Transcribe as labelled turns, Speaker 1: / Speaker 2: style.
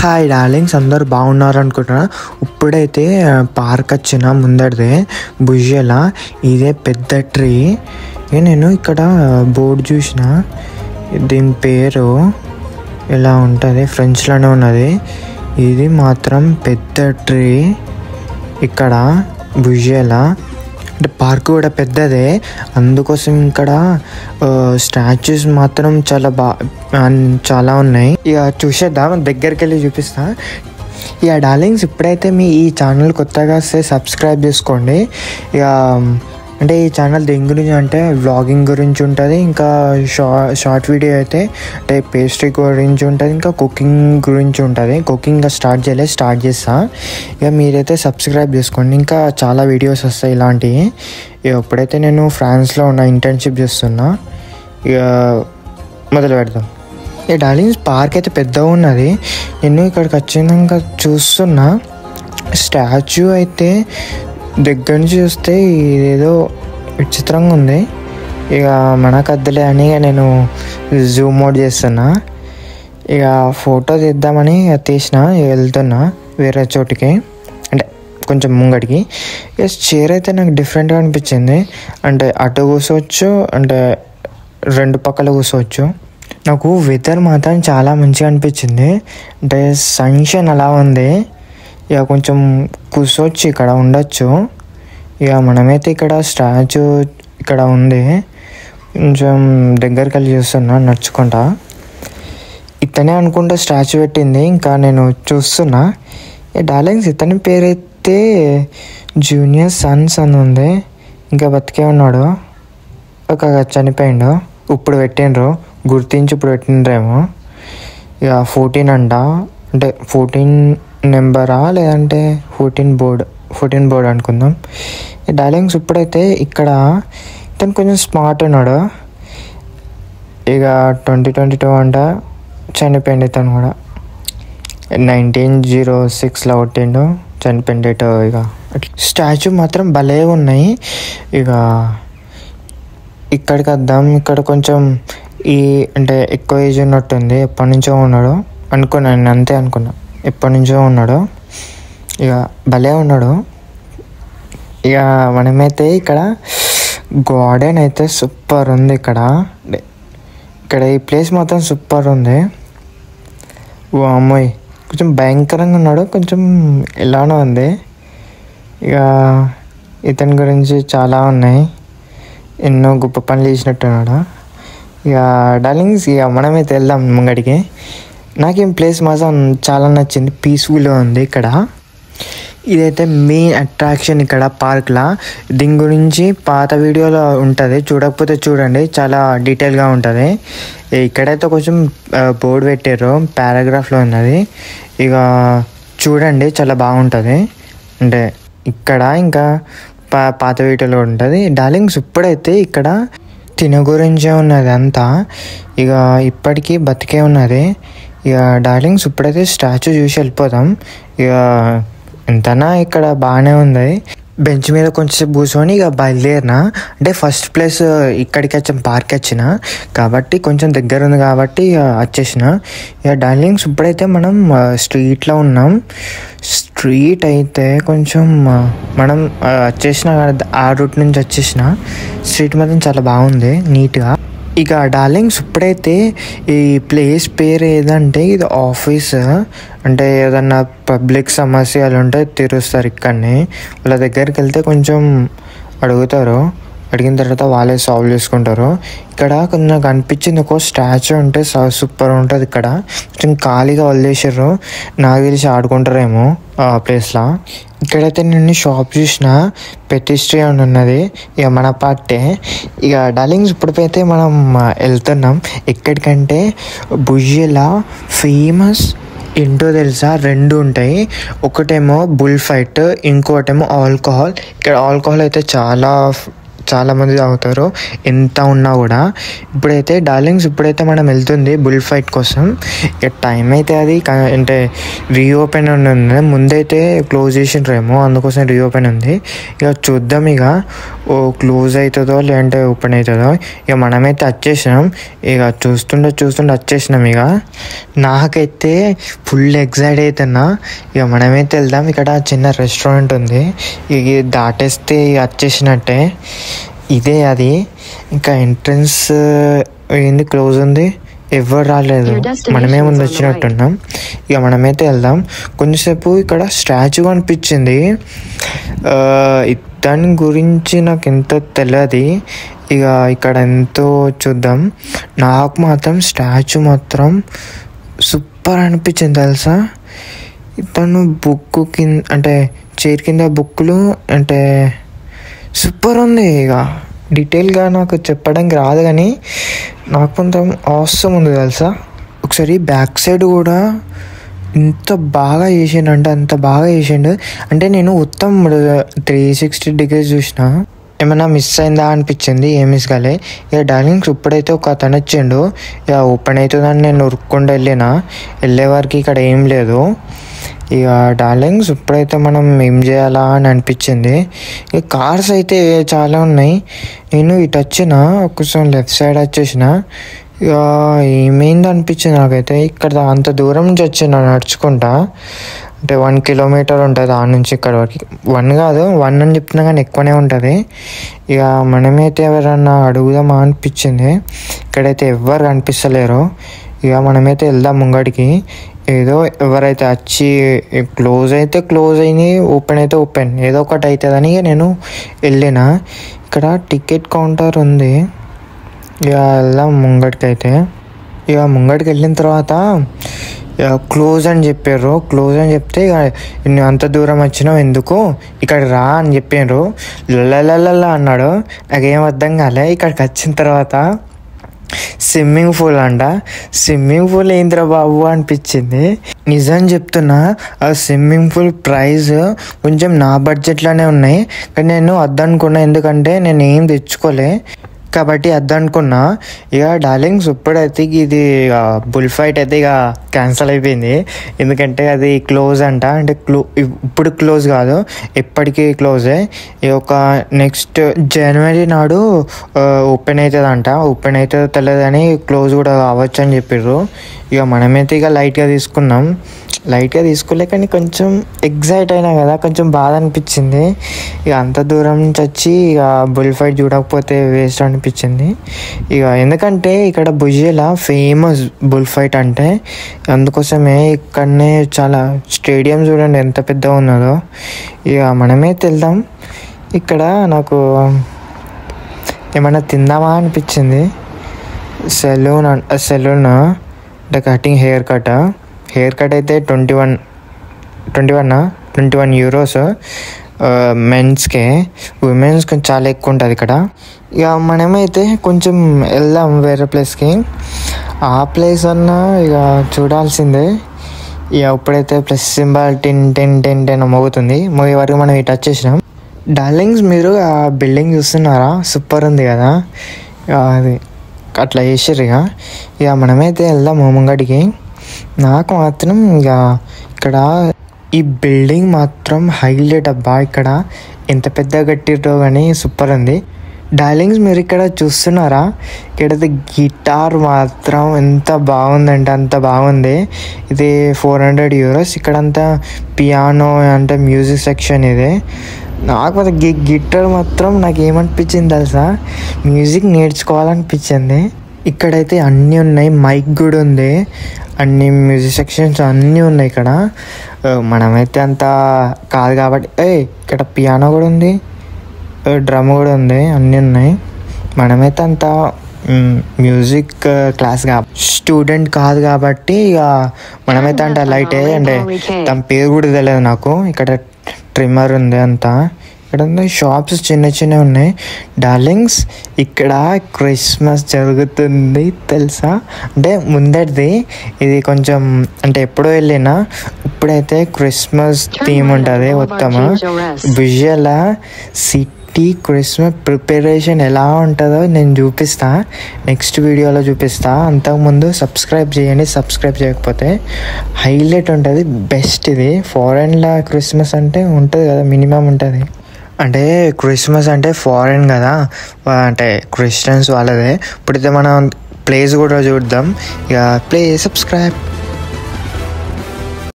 Speaker 1: Hi darlings, అందరు బాగున్నారు అనుకుంటున్నా. ఇప్పుడైతే పార్క్ వచ్చిన ముందడిదే భుజల ఇదే పెద్ద ట్రీ. నేను ఇక్కడ బోర్డు చూసిన, దీని పేరు ఇలా ఉంటుంది, ఫ్రెంచ్లోనే ఉన్నది. ఇది మాత్రం పెద్ద ట్రీ ఇక్కడ భుజల. అంటే పార్క్ కూడా పెద్దదే, అందుకోసం ఇక్కడ స్టాచ్యూస్ మాత్రం చాలా ఉన్నాయి. ఇక చూసేద్దాం, దగ్గరికి వెళ్ళి చూపిస్తా. ఇక డార్లింగ్స్, ఇప్పుడైతే మీ ఈ ఛానల్ కొత్తగా వస్తే సబ్స్క్రైబ్ చేసుకోండి. ఇక అంటే ఈ ఛానల్ దేని గురించి అంటే వ్లాగింగ్ గురించి ఉంటుంది, ఇంకా షార్ట్ వీడియో అయితే అంటే పేస్ట్రీ గురించి ఉంటుంది, ఇంకా కుకింగ్ గురించి ఉంటుంది. కుకింగ్ స్టార్ట్ చేస్తా. ఇక మీరైతే సబ్స్క్రైబ్ చేసుకోండి, ఇంకా చాలా వీడియోస్ వస్తాయి ఇలాంటివి. ఇక ఇప్పుడైతే నేను ఫ్రాన్స్లో ఉన్న ఇంటర్న్షిప్ చేస్తున్నా. ఇక మొదలు పెడదాం. ఇక డార్లింగ్స్, పార్క్ అయితే పెద్దగా ఉన్నది. నేను ఇక్కడికి వచ్చినాక చూస్తున్నా, స్టాచ్యూ అయితే దగ్గర నుంచి చూస్తే ఇదేదో విచిత్రంగా ఉంది. ఇక మనకు అద్దలే అని నేను జూమ్ అవుట్ చేస్తున్నా. ఇక ఫోటో తీద్దామని తీసిన, వెళ్తున్నా వేరే చోటికి, అంటే కొంచెం ముంగడికి. ఇక చైర్ అయితే నాకు డిఫరెంట్గా అనిపించింది. అంటే అటు కూర్చోవచ్చు, అంటే రెండు పక్కల కూర్చోవచ్చు. నాకు వెదర్ మాత్రం చాలా మంచిగా అనిపించింది. అంటే సన్షైన్ అలా ఉంది. ఇక కొంచెం కూర్చోవచ్చు, ఇక్కడ ఉండొచ్చు. ఇక మనమైతే ఇక్కడ స్టాచ్యూ ఇక్కడ ఉంది, కొంచెం దగ్గరికి వెళ్ళి చూస్తున్నా నడుచుకుంటా. ఇతనే అనుకుంటా స్టాచ్యూ పెట్టింది, ఇంకా నేను చూస్తున్నా. డార్లింగ్స్, ఇతని పేరైతే జూనియర్ సన్స్ అని ఉంది. ఇంకా బతికే ఉన్నాడు, ఒక చనిపోయిండు. ఇప్పుడు పెట్టిండ్రు, గుర్తించి ఇప్పుడు పెట్టిండ్రేమో. ఇక 14 అంట, అంటే 14 నెంబరా లేదంటే 14 బోర్డ్ అనుకుందాం. డార్లింగ్స్, ఇప్పుడైతే ఇక్కడ ఇతను కొంచెం స్మార్ట్ ఉన్నాడు. ఇక 2022 అంట, చనిపోయింది ఇతను కూడా. 1906లో కొట్టిండు, చనిపోయిన డేట్. ఇక స్టాచ్యూ మాత్రం భలే ఉన్నాయి. ఇక ఇక్కడికి వద్దాం. ఇక్కడ కొంచెం అంటే ఎక్కువ ఏజ్ ఉన్నట్టుంది, ఎప్పటి నుంచో ఉన్నాడు అనుకున్నా, నేను అంతే అనుకున్నా, ఎప్పటి నుంచో ఉన్నాడు. ఇక భలే ఉన్నాడు. ఇక మనమైతే ఇక్కడ గార్డెన్ అయితే సూపర్ ఉంది. ఇక్కడ ఈ ప్లేస్ మాత్రం సూపర్ ఉంది. ఓ అమ్మాయి, కొంచెం భయంకరంగా ఉన్నాడు, కొంచెం ఎలానో ఉంది. ఇక ఇతని గురించి చాలా ఉన్నాయి, ఎన్నో గొప్ప పనులు చేసినట్టున్నాడు. ఇక డార్లింగ్స్, ఇక మనమైతే వెళ్దాం ముంగడికి. నాకేం ప్లేస్ మాత్రం చాలా నచ్చింది, పీస్ఫుల్గా ఉంది. ఇక్కడ ఇదైతే మెయిన్ అట్రాక్షన్ ఇక్కడ పార్క్లో. దీని గురించి పాత వీడియోలో ఉంటుంది, చూడకపోతే చూడండి, చాలా డీటెయిల్గా ఉంటుంది. ఇక్కడైతే కొంచెం బోర్డు పెట్టారు, పారాగ్రాఫ్లో ఉన్నది. ఇక చూడండి, చాలా బాగుంటుంది. అంటే ఇక్కడ ఇంకా పాత వీడియోలో ఉంటుంది. డార్లింగ్స్, ఇప్పుడైతే ఇక్కడ తిన గురించే ఉన్నది అంతా. ఇక ఇప్పటికీ బతికే ఉన్నది. ఇక డార్లింగ్స్, ఇప్పుడైతే స్టాచ్యూ చూసి వెళ్ళిపోదాం. ఇక ఎంతనా ఇక్కడ బాగానే ఉంది. బెంచ్ మీద కొంచెంసేపు కూర్చొని ఇక బయలుదేరిన. అంటే ఫస్ట్ ప్లేస్ ఇక్కడికి వచ్చాం, పార్క్ వచ్చిన కాబట్టి కొంచెం దగ్గర ఉంది కాబట్టి ఇక వచ్చేసిన. ఇక డార్లింగ్స్, ఇప్పుడైతే మనం స్ట్రీట్లో ఉన్నాం. స్ట్రీట్ అయితే కొంచెం మనం వచ్చేసిన, ఆ రూట్ నుంచి వచ్చేసిన. స్ట్రీట్ మాత్రం చాలా బాగుంది, నీట్గా. ఇక డార్లింగ్స్, ఇప్పుడైతే ఈ ప్లేస్ పేరు ఏదంటే ఇది ఆఫీస్. అంటే ఏదన్నా పబ్లిక్ సమస్యలు ఉంటే తీరుస్తారు ఇక్కడనే. వాళ్ళ దగ్గరికి వెళ్తే కొంచెం అడుగుతారు, అడిగిన తర్వాత వాళ్ళే సాల్వ్ చేసుకుంటారు. ఇక్కడ కొంచెం నాకు అనిపించింది, ఒక స్టాచ్యూ ఉంటే సూపర్ ఉంటుంది. ఇక్కడ కొంచెం ఖాళీగా వదిలేసారు, నాకు తెలిసి ఆడుకుంటారేమో ఆ ప్లేస్లో. ఇక్కడైతే నేను షాప్ చూసిన, పెటిస్ట్రీ అని ఉన్నది, ఇక మన పార్టే. ఇక డార్లింగ్స్, ఇప్పుడైతే మనం వెళ్తున్నాం ఎక్కడికంటే భుజల ఫేమస్ ఏంటో తెలుసా, 2 ఉంటాయి. ఒకటేమో బుల్ ఫైట్, ఇంకోటేమో ఆల్కహాల్. ఇక్కడ ఆల్కహాల్ అయితే చాలా మంది తాగుతారు, ఎంత ఉన్నా కూడా. ఇప్పుడైతే డార్లింగ్స్, ఇప్పుడైతే మనం వెళ్తుంది బుల్ ఫైట్ కోసం. ఇక టైం అయితే అది అంటే రీఓపెన్ ఉంది, ముందైతే క్లోజ్ చేసిండ్రేమో, అందుకోసం రీఓపెన్ ఉంది. ఇక చూద్దాం. ఇక క్లోజ్ అవుతుందో లేదంటే ఓపెన్ అవుతుందో. ఇక మనమైతే వచ్చేసినాం. ఇక చూస్తుండే వచ్చేసినాం. ఇక నాకైతే ఫుల్ ఎగ్జైట్ అవుతున్నా. ఇక మనమైతే వెళ్దాం. ఇక్కడ చిన్న రెస్టారెంట్ ఉంది. ఇక దాటేస్తే ఇక వచ్చేసినట్టే. ఇదే అది. ఇంకా ఎంట్రన్స్ ఏంది క్లోజ్ ఉంది, ఎవరు రాలేదు, మనమే ముందు వచ్చినట్టున్నాం. ఇక మనమైతే వెళ్దాం. కొంచెంసేపు ఇక్కడ స్టాచ్యూ అనిపించింది. దాని గురించి నాకు ఎంతో తెలియదు. ఇక ఇక్కడ ఎంతో చూద్దాం. నాకు మాత్రం స్టాచ్యూ మాత్రం సూపర్ అనిపించింది తెలుసా. తను బుక్ కింద అంటే చైర్ కింద బుక్కులు అంటే సూపర్ ఉంది. ఇక డీటెయిల్గా నాకు చెప్పడానికి రాదు కానీ నాకు కొంచెం అవసరం ఉంది తెలుసా. ఒకసారి బ్యాక్ సైడ్ కూడా ఇంత బాగా చేసిండు అంటే అంత బాగా చేసిండు. అంటే నేను మొత్తం 360 degrees చూసిన. ఏమైనా మిస్ అయిందా అనిపించింది. ఏం మిస్ కాలే. ఇక డార్లింగ్స్ ఇప్పుడైతే ఒక అతను వచ్చిండు. ఇక ఓపెన్ అవుతుందని నేను ఉరుక్కుండా వెళ్ళే వరకు ఇక్కడ ఏం లేదు. ఇక డార్లింగ్స్ ఇప్పుడైతే మనం ఏం చేయాలా అని అనిపించింది. ఇక కార్స్ అయితే చాలా ఉన్నాయి. నేను ఇటు వచ్చిన కొంచెం లెఫ్ట్ సైడ్ వచ్చేసిన. ఇక ఏమైంది అనిపించింది నాకైతే. ఇక్కడ అంత దూరం నుంచి వచ్చిన నడుచుకుంటా. అంటే 1 kilometer ఉంటుంది ఆ నుంచి ఇక్కడ వరకు. 1 కాదు 1 అని చెప్తున్నా కానీ ఎక్కువనే ఉంటుంది. ఇక మనమైతే ఎవరన్నా అడుగుదామా అనిపించింది. ఇక్కడైతే ఎవ్వరు కనిపిస్తలేరు. ఇక మనమైతే వెళ్దాం ముంగడికి. ఏదో ఎవరైతే వచ్చి క్లోజ్ అయితే క్లోజ్ అయింది, ఓపెన్ అయితే ఓపెన్, ఏదో ఒకటి అవుతుందని నేను వెళ్ళిన. ఇక్కడ టికెట్ కౌంటర్ ఉంది. ఇక వెళ్దాం ముంగడికి అయితే. ఇక ముంగడికి వెళ్ళిన తర్వాత క్లోజ్ అని చెప్పారు. క్లోజ్ అని చెప్తే ఇక నువ్వు అంత దూరం వచ్చినావు ఎందుకు, ఇక్కడ రా అని చెప్పారు. లల్లలల్లా అన్నాడు. నాకేం అర్థం కాలే. ఇక్కడికి వచ్చిన తర్వాత స్విమ్మింగ్ పూల్ అంట. స్విమ్మింగ్ పూల్ ఏంద్రా బాబు అనిపించింది. నిజం చెప్తున్నా, ఆ స్విమ్మింగ్ పూల్ ప్రైస్ కొంచెం నా బడ్జెట్లోనే ఉన్నాయి. కానీ నేను వద్దనుకున్నా, ఎందుకంటే నేను ఏం తెచ్చుకోలే కాబట్టి వద్దనుకున్నా. ఇక డార్లింగ్స్ ఇప్పుడైతే ఇది బుల్ ఫైట్ అయితే ఇక క్యాన్సిల్ అయిపోయింది. ఎందుకంటే అది క్లోజ్ అంట. అంటే ఇప్పుడు క్లోజ్ కాదు, ఎప్పటికీ క్లోజే. ఈ ఒక నెక్స్ట్ జనవరి నాడు ఓపెన్ అవుతుంది అంట. ఓపెన్ అవుతుందో తెలియదని క్లోజ్ కూడా కావచ్చు అని చెప్పారు. ఇక మనమైతే ఇక లైట్గా తీసుకోలే కానీ కొంచెం ఎగ్జైట్ అయినా కదా, కొంచెం బాధ అనిపించింది. ఇక అంత దూరం నుంచి వచ్చి ఇక బుల్ ఫైట్ చూడకపోతే వేస్ట్ అనిపించింది. ఇక ఎందుకంటే ఇక్కడ భుజియాల ఫేమస్ బుల్ ఫైట్ అంటే, అందుకోసమే ఇక్కడనే చాలా స్టేడియం చూడండి ఎంత పెద్దగా ఉన్నదో. ఇక మనమైతే వెళ్దాం. ఇక్కడ నాకు ఏమైనా తిందామా అనిపించింది. సెలూన్ అంటే కటింగ్ హెయిర్ కట్ అయితే 21 euros మెన్స్కే. ఉమెన్స్కి చాలా ఎక్కువ ఉంటుంది ఇక్కడ. ఇక మనమైతే కొంచెం వెళ్దాం వేరే ప్లేస్కి. ఆ ప్లేస్ అన్నా ఇక చూడాల్సిందే. ఇక ఇప్పుడైతే ప్లస్ సింబల్ 10 మోగుతుంది. మోగే వరకు మనం ఇటు వచ్చేసినాం. డార్లింగ్స్ మీరు ఆ బిల్డింగ్ చూస్తున్నారా, సూపర్ ఉంది కదా. అది అట్లా చేసిర్రు. ఇక మనమైతే వెళ్దాం ముంగడికి. నాకు మాత్రం ఇక ఇక్కడ ఈ బిల్డింగ్ మాత్రం హైలైట్ అబ్బా. ఇక్కడ ఎంత పెద్దగా కట్టిర్రో కానీ సూపర్ ఉంది. డార్లింగ్స్ మీరు ఇక్కడ చూస్తున్నారా, ఇక్కడైతే గిటార్ మాత్రం ఎంత బాగుందంటే అంత బాగుంది. ఇది 400 euros. ఇక్కడంతా పియానో అంటే మ్యూజిక్ సెక్షన్. ఇది నాకు గిటార్ మాత్రం నాకు ఏమనిపించింది తెలుసా, మ్యూజిక్ నేర్చుకోవాలనిపించింది. ఇక్కడైతే అన్నీ ఉన్నాయి, మైక్ కూడా ఉంది, అన్ని మ్యూజిక్ సెక్షన్స్ అన్నీ ఉన్నాయి ఇక్కడ. మనమైతే అంత కాదు కాబట్టి ఇక్కడ పియానో కూడా ఉంది, డ్రమ్ కూడా ఉంది, అన్నీ ఉన్నాయి. మనమైతే అంత మ్యూజిక్ క్లాస్ స్టూడెంట్ కాదు కాబట్టి ఇక మనమైతే అంటే లైటే. అంటే తన పేరు కూడా తెలియదు నాకు. ఇక్కడ ట్రిమ్మర్ ఉంది అంతా. ఇక్కడ షాప్స్ చిన్న ఉన్నాయి. డార్లింగ్స్ ఇక్కడ క్రిస్మస్ జరుగుతుంది తెలుసా. అంటే ముందటిది ఇది కొంచెం అంటే ఎప్పుడో వెళ్ళినా, ఇప్పుడైతే క్రిస్మస్ థీమ్ ఉంటుంది మొత్తము. విజువల్ సిటీ క్రిస్మస్ ప్రిపరేషన్ ఎలా ఉంటుందో నేను చూపిస్తా, నెక్స్ట్ వీడియోలో చూపిస్తా. అంతకుముందు సబ్స్క్రైబ్ చేయండి, సబ్స్క్రైబ్ చేయకపోతే. హైలైట్ ఉంటుంది, బెస్ట్ ఇది. ఫారెన్లో క్రిస్మస్ అంటే ఉంటుంది కదా, మినిమం ఉంటుంది. అంటే క్రిస్మస్ అంటే ఫారెన్ కదా, అంటే క్రిస్టియన్స్ వాళ్ళదే. ఇప్పుడైతే మనం ప్లేస్ కూడా చూద్దాం. ఇక ప్లీజ్ సబ్స్క్రైబ్.